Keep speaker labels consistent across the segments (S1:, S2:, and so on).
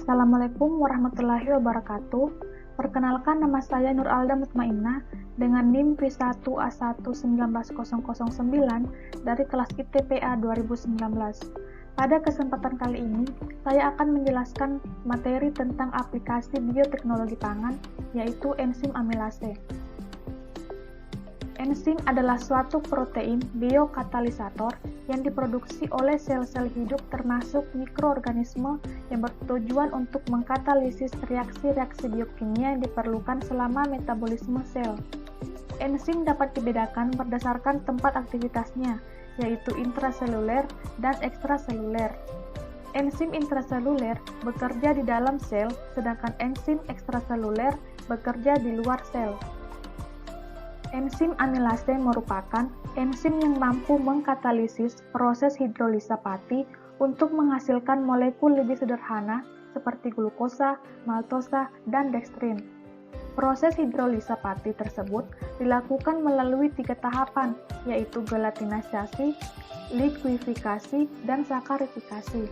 S1: Assalamualaikum warahmatullahi wabarakatuh. Perkenalkan, nama saya Nur Alda Mutmainnah dengan NIM P1A1190009 dari kelas ITPA 2019. Pada kesempatan kali ini, saya akan menjelaskan materi tentang aplikasi bioteknologi pangan, yaitu enzim amilase. Enzim adalah suatu protein biokatalisator yang diproduksi oleh sel-sel hidup termasuk mikroorganisme yang bertujuan untuk mengkatalisis reaksi-reaksi biokimia yang diperlukan selama metabolisme sel. Enzim dapat dibedakan berdasarkan tempat aktivitasnya, yaitu intraseluler dan ekstraseluler. Enzim intraseluler bekerja di dalam sel, sedangkan enzim ekstraseluler bekerja di luar sel. Enzim amilase merupakan enzim yang mampu mengkatalisis proses hidrolisa pati untuk menghasilkan molekul lebih sederhana seperti glukosa, maltosa, dan dekstrin. Proses hidrolisa pati tersebut dilakukan melalui 3 tahapan, yaitu gelatinisasi, likuifikasi, dan sakarifikasi.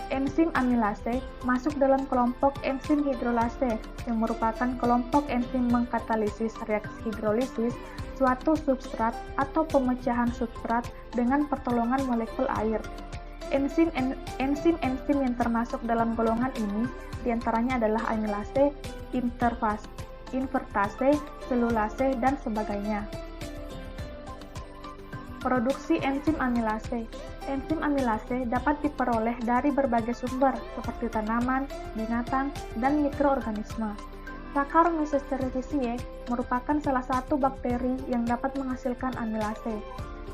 S1: Enzim amilase masuk dalam kelompok enzim hidrolase yang merupakan kelompok enzim mengkatalisis reaksi hidrolisis suatu substrat atau pemecahan substrat dengan pertolongan molekul air. Enzim yang termasuk dalam golongan ini diantaranya adalah amilase, invertase, selulase, dan sebagainya. Produksi enzim amilase. Enzim amilase dapat diperoleh dari berbagai sumber seperti tanaman, binatang, dan mikroorganisme. Saccharomyces cerevisiae merupakan salah satu bakteri yang dapat menghasilkan amilase.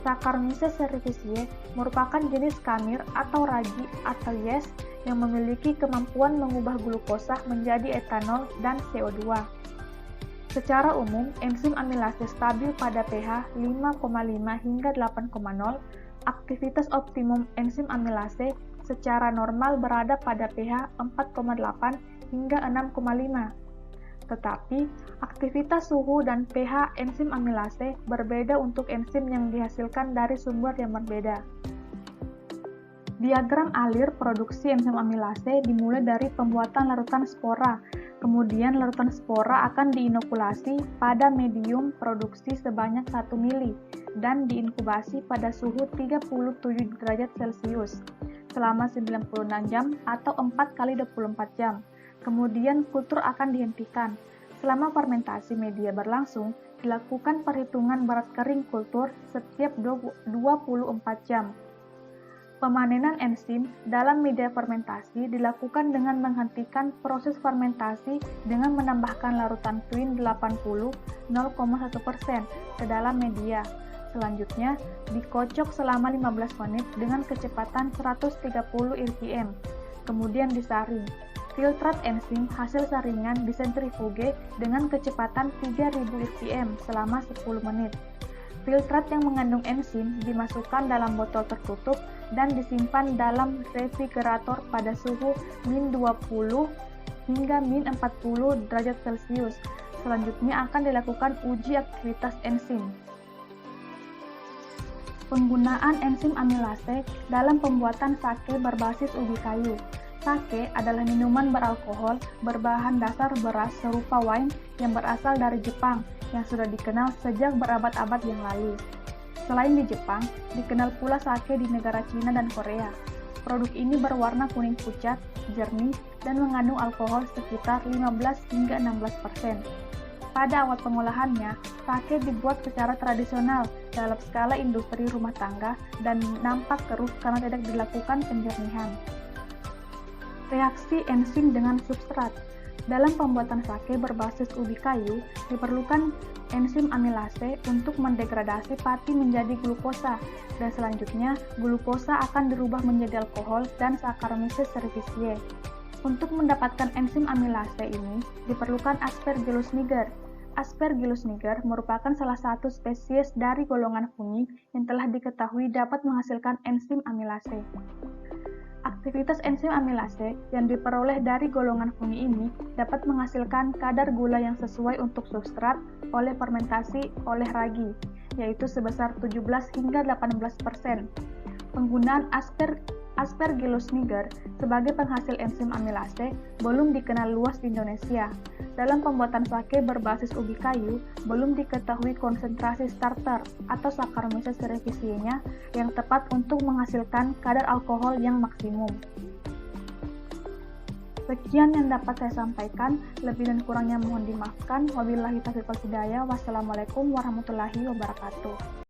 S1: Saccharomyces cerevisiae merupakan jenis kamir atau ragi atau yeast yang memiliki kemampuan mengubah glukosa menjadi etanol dan CO2. Secara umum, enzim amilase stabil pada pH 5,5 hingga 8,0. Aktivitas optimum enzim amilase secara normal berada pada pH 4,8 hingga 6,5. Tetapi, aktivitas suhu dan pH enzim amilase berbeda untuk enzim yang dihasilkan dari sumber yang berbeda. Diagram alir produksi enzim amilase dimulai dari pembuatan larutan spora. Kemudian larutan spora akan diinokulasi pada medium produksi sebanyak 1 mili dan diinkubasi pada suhu 37 derajat Celcius selama 96 jam atau 4 kali 24 jam. Kemudian kultur akan dihentikan. Selama fermentasi media berlangsung, dilakukan perhitungan berat kering kultur setiap 24 jam. Pemanenan enzim dalam media fermentasi dilakukan dengan menghentikan proses fermentasi dengan menambahkan larutan Twin 80 0,1% ke dalam media. Selanjutnya, dikocok selama 15 menit dengan kecepatan 130 rpm. Kemudian disaring. Filtrat enzim hasil saringan disentrifuge dengan kecepatan 3000 rpm selama 10 menit. Filtrat yang mengandung enzim dimasukkan dalam botol tertutup dan disimpan dalam refrigerator pada suhu min 20 hingga min 40 derajat Celcius. Selanjutnya akan dilakukan uji aktivitas enzim. Penggunaan enzim amilase dalam pembuatan sake berbasis ubi kayu. Sake adalah minuman beralkohol berbahan dasar beras serupa wine yang berasal dari Jepang yang sudah dikenal sejak berabad-abad yang lalu. Selain di Jepang, dikenal pula sake di negara Cina dan Korea. Produk ini berwarna kuning pucat, jernih, dan mengandung alkohol sekitar 15 hingga 16%. Pada awal pengolahannya, sake dibuat secara tradisional dalam skala industri rumah tangga dan nampak keruh karena tidak dilakukan penjernihan. Reaksi enzim dengan substrat. Dalam pembuatan sake berbasis ubi kayu, diperlukan enzim amilase untuk mendegradasi pati menjadi glukosa, dan selanjutnya glukosa akan dirubah menjadi alkohol dan Saccharomyces cerevisiae. Untuk mendapatkan enzim amilase ini, diperlukan Aspergillus niger. Aspergillus niger merupakan salah satu spesies dari golongan fungi yang telah diketahui dapat menghasilkan enzim amilase. Aktivitas enzim amilase yang diperoleh dari golongan fungi ini dapat menghasilkan kadar gula yang sesuai untuk substrat oleh fermentasi oleh ragi, yaitu sebesar 17 hingga 18%. Penggunaan Aspergillus niger sebagai penghasil enzim amilase belum dikenal luas di Indonesia. Dalam pembuatan sake berbasis ubi kayu, belum diketahui konsentrasi starter atau Saccharomyces cerevisiae-nya yang tepat untuk menghasilkan kadar alkohol yang maksimum. Sekian yang dapat saya sampaikan, lebih dan kurangnya mohon dimaafkan. Wabillahi taufiq wal hidayah. Wassalamualaikum warahmatullahi wabarakatuh.